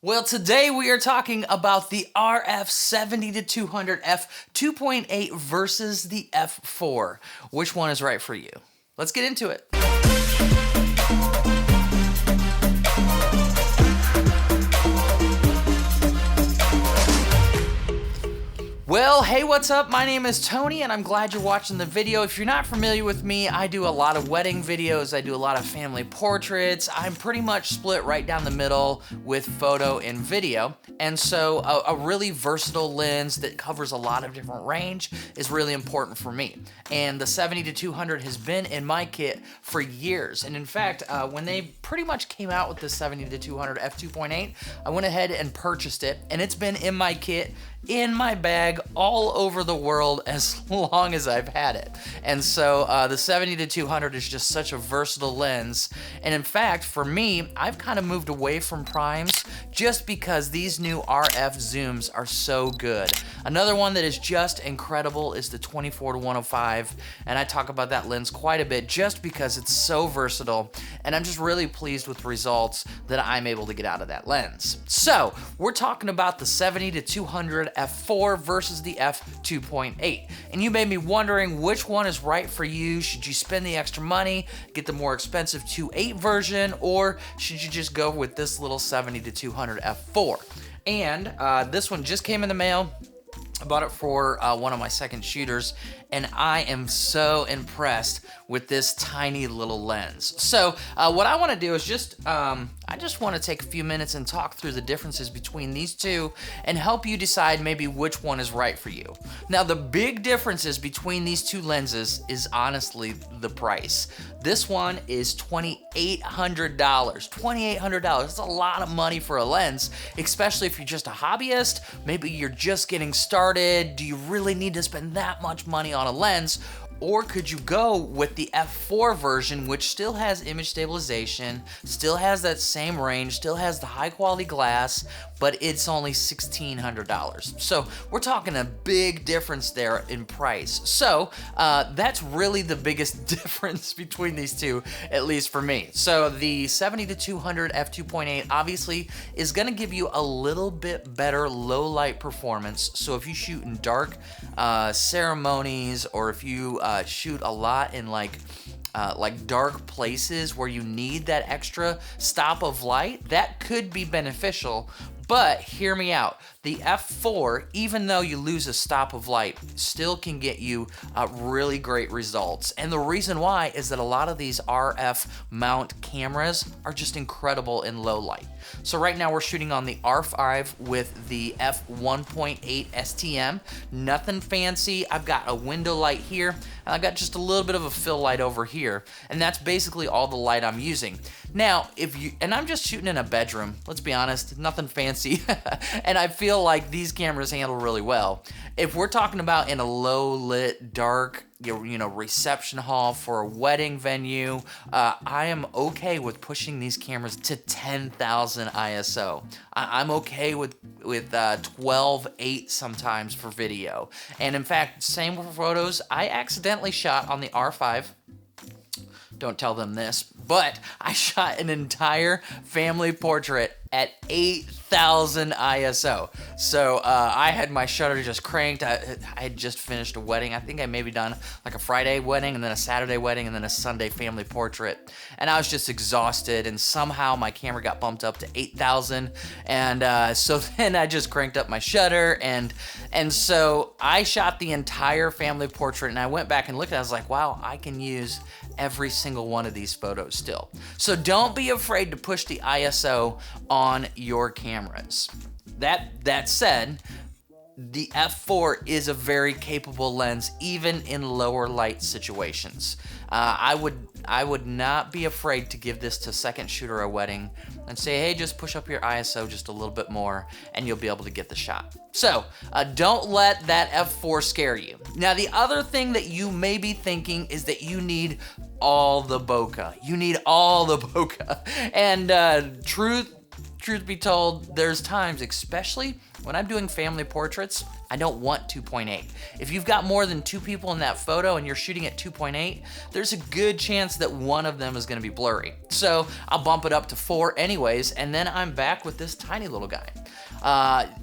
Well, today we are talking about the RF 70-200 f2.8 versus the f4. Which one is right for you? Let's get into it. Well, hey, what's up? My name is Tony, and I'm glad you're watching the video. If you're not familiar with me, I do a lot of wedding videos. I do a lot of family portraits. I'm pretty much split right down the middle with photo and video. And so a really versatile lens that covers a lot of different range is really important for me. And the 70-200 has been in my kit for years. And in fact, when they pretty much came out with the 70-200 f2.8, I went ahead and purchased it, and it's been in my kit, in my bag, all over the world as long as I've had it. And so the 70-200 is just such a versatile lens. And in fact, for me, I've kind of moved away from primes just because these new RF zooms are so good. Another one that is just incredible is the 24-105, and I talk about that lens quite a bit just because it's so versatile, and I'm just really pleased with the results that I'm able to get out of that lens. So we're talking about the 70-200 f4 versus the f2.8, and you may be wondering which one is right for you. Should you spend the extra money, get the more expensive 2.8 version, or should you just go with this little 70-200 f4? And this one just came in the mail. I bought it for one of my second shooters, and I am so impressed with this tiny little lens. So what I want to do is I just want to take a few minutes and talk through the differences between these two and help you decide maybe which one is right for you. Now, the big differences between these two lenses is honestly the price. This one is $2,800. $2,800. That's a lot of money for a lens, especially if you're just a hobbyist. Maybe you're just getting started. Do you really need to spend that much money on a lens? Or could you go with the f4 version, which still has image stabilization, still has that same range, still has the high quality glass, but it's only $1,600. So we're talking a big difference there in price. So that's really the biggest difference between these two, at least for me. So the 70-200 f2.8 obviously is gonna give you a little bit better low light performance. So if you shoot in dark ceremonies, or if you shoot a lot in like dark places where you need that extra stop of light, that could be beneficial. But hear me out. The f4, even though you lose a stop of light, still can get you really great results. And the reason why is that a lot of these RF mount cameras are just incredible in low light. So right now we're shooting on the R5 with the f1.8 STM. Nothing fancy. I've got a window light here, and I've got just a little bit of a fill light over here. And that's basically all the light I'm using. Now, and I'm just shooting in a bedroom, let's be honest, nothing fancy. And I feel like these cameras handle really well. If we're talking about in a low lit, dark, reception hall for a wedding venue, I am okay with pushing these cameras to 10,000 ISO. I'm okay with 12.8 sometimes for video. And in fact, same for photos. I accidentally shot on the R5. Don't tell them this, but I shot an entire family portrait at 8,000 ISO. So I had my shutter just cranked. I had just finished a wedding. I think I maybe done like a Friday wedding, and then a Saturday wedding, and then a Sunday family portrait. And I was just exhausted, and somehow my camera got bumped up to 8,000. And so then I just cranked up my shutter, and so I shot the entire family portrait, and I went back and looked at it. I was like, wow, I can use every single one of these photos still. So don't be afraid to push the ISO on your cameras. That said, the f4 is a very capable lens, even in lower light situations. I would not be afraid to give this to second shooter a wedding and say, hey, just push up your ISO just a little bit more and you'll be able to get the shot. So don't let that f4 scare you. Now, the other thing that you may be thinking is that you need all the bokeh. You need all the bokeh. And truth be told, there's times, especially when I'm doing family portraits, I don't want 2.8. If you've got more than 2 people in that photo and you're shooting at 2.8, there's a good chance that one of them is gonna be blurry. So I'll bump it up to 4 anyways, and then I'm back with this tiny little guy.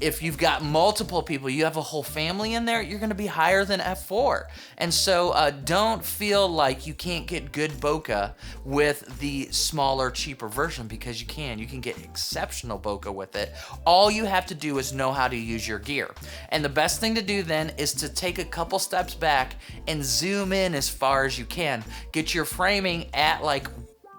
If you've got multiple people, you have a whole family in there, you're gonna be higher than f4. And so don't feel like you can't get good bokeh with the smaller, cheaper version, because you can. You can get exceptional bokeh with it. All you have to do is know how to use your gear. And the best thing to do then is to take a couple steps back and zoom in as far as you can. Get your framing at like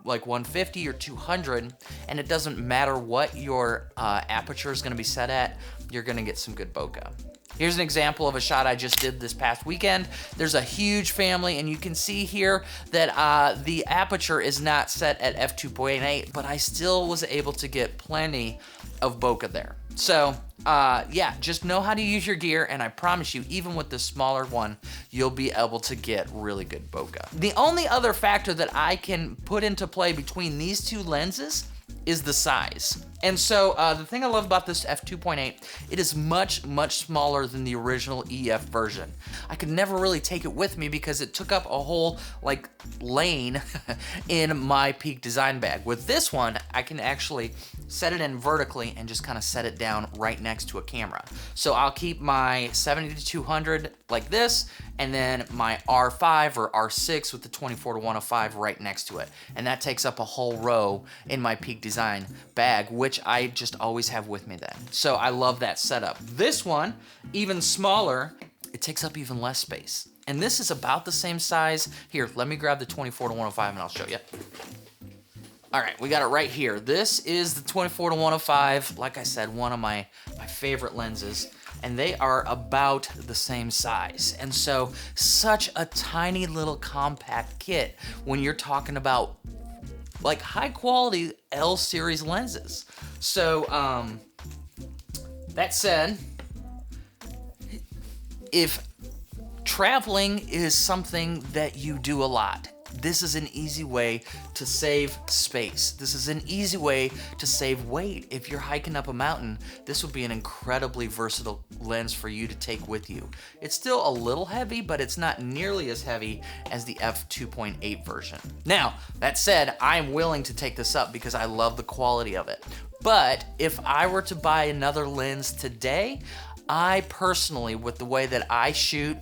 150 or 200, and it doesn't matter what your aperture is gonna be set at, you're gonna get some good bokeh. Here's an example of a shot I just did this past weekend. There's a huge family, and you can see here that the aperture is not set at f2.8, but I still was able to get plenty of bokeh there. So yeah, just know how to use your gear, and I promise you, even with the smaller one, you'll be able to get really good bokeh. The only other factor that I can put into play between these two lenses is the size. And so the thing I love about this f2.8, it is much, much smaller than the original EF version. I could never really take it with me because it took up a whole like lane in my Peak Design bag. With this one, I can actually set it in vertically and just kind of set it down right next to a camera. So I'll keep my 70-200 like this, and then my R5 or R6 with the 24-105 right next to it. And that takes up a whole row in my Peak Design bag, which I just always have with me then. So I love that setup. This one, even smaller, it takes up even less space. And this is about the same size. Here, let me grab the 24-105 and I'll show you. All right, we got it right here. This is the 24-105. Like I said, one of my favorite lenses, and they are about the same size. And so such a tiny little compact kit when you're talking about like high quality L series lenses. So that said, if traveling is something that you do a lot, this is an easy way to save space. This is an easy way to save weight. If you're hiking up a mountain, this would be an incredibly versatile lens for you to take with you. It's still a little heavy, but it's not nearly as heavy as the f2.8 version. Now, that said, I'm willing to take this up because I love the quality of it. But if I were to buy another lens today, I personally, with the way that I shoot,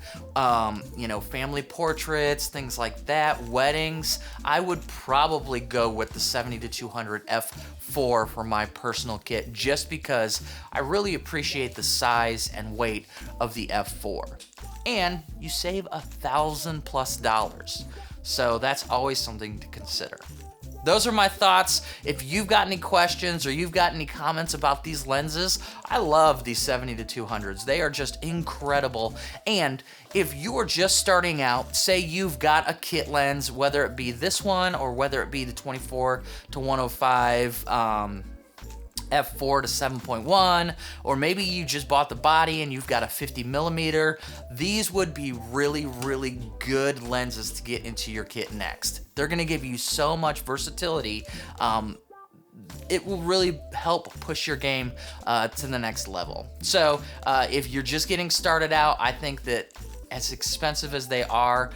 you know, family portraits, things like that, weddings, I would probably go with the 70-200 f4 for my personal kit, just because I really appreciate the size and weight of the f4. And you save $1,000+. So that's always something to consider. Those are my thoughts. If you've got any questions or you've got any comments about these lenses, I love these 70-200s. They are just incredible. And if you are just starting out, say you've got a kit lens, whether it be this one or whether it be the 24-105, f4 to 7.1, or maybe you just bought the body and you've got a 50mm, these would be really, really good lenses to get into your kit next. They're gonna give you so much versatility. It will really help push your game to the next level. So if you're just getting started out, I think that as expensive as they are,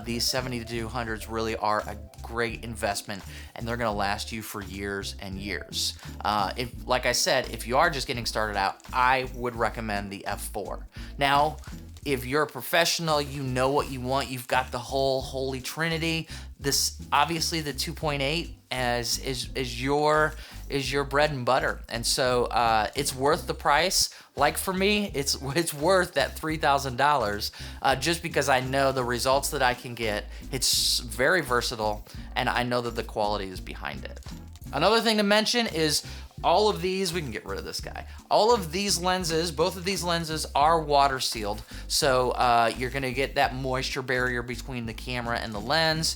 these 70-200s really are a great investment, and they're gonna last you for years and years. Like I said, if you are just getting started out, I would recommend the f4. Now, if you're a professional, you know what you want, you've got the whole holy trinity. This, obviously the 2.8 is your bread and butter, and so it's worth the price. Like for me, it's worth that $3,000 just because I know the results that I can get. It's very versatile, and I know that the quality is behind it. Another thing to mention is all of these, we can get rid of this guy. All of these lenses, both of these lenses are water sealed. So you're gonna get that moisture barrier between the camera and the lens.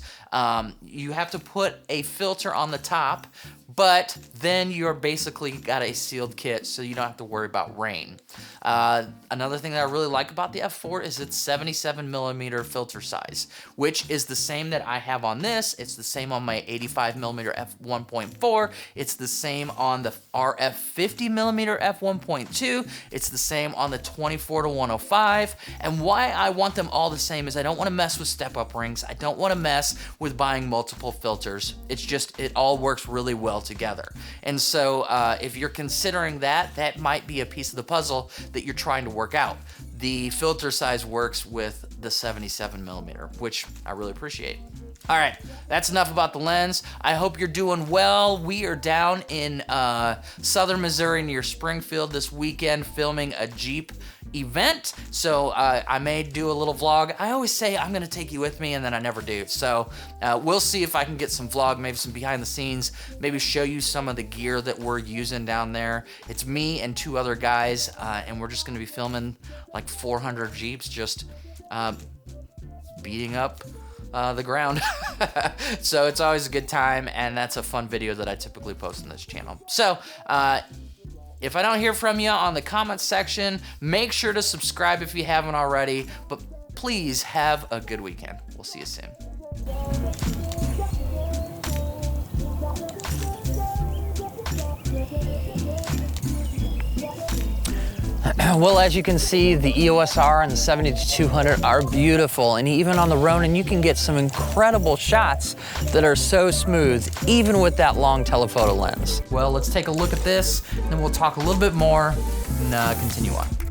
You have to put a filter on the top, but then you're basically got a sealed kit, so you don't have to worry about rain. Another thing that I really like about the f4 is its 77mm filter size, which is the same that I have on this. It's the same on my 85mm f1.4. It's the same on the RF 50mm f1.2. It's the same on the 24-to-105. And why I want them all the same is I don't want to mess with step-up rings. I don't want to mess with buying multiple filters. It's just, it all works really well together. And so if you're considering that, that might be a piece of the puzzle that you're trying to work out. The filter size works with the 77mm, which I really appreciate. All right, that's enough about the lens. I hope you're doing well. We are down in southern Missouri near Springfield this weekend filming a Jeep event. So I may do a little vlog. I always say I'm gonna take you with me and then I never do. So we'll see if I can get some vlog, maybe some behind the scenes, maybe show you some of the gear that we're using down there. It's me and 2 other guys and we're just gonna be filming like 400 Jeeps just beating up the ground. So it's always a good time, and that's a fun video that I typically post on this channel. So if I don't hear from you on the comments section, make sure to subscribe if you haven't already, but please have a good weekend. We'll see you soon. Well, as you can see, the EOS R and the 70-200 are beautiful, and even on the Ronin, you can get some incredible shots that are so smooth, even with that long telephoto lens. Well, let's take a look at this, and then we'll talk a little bit more and continue on.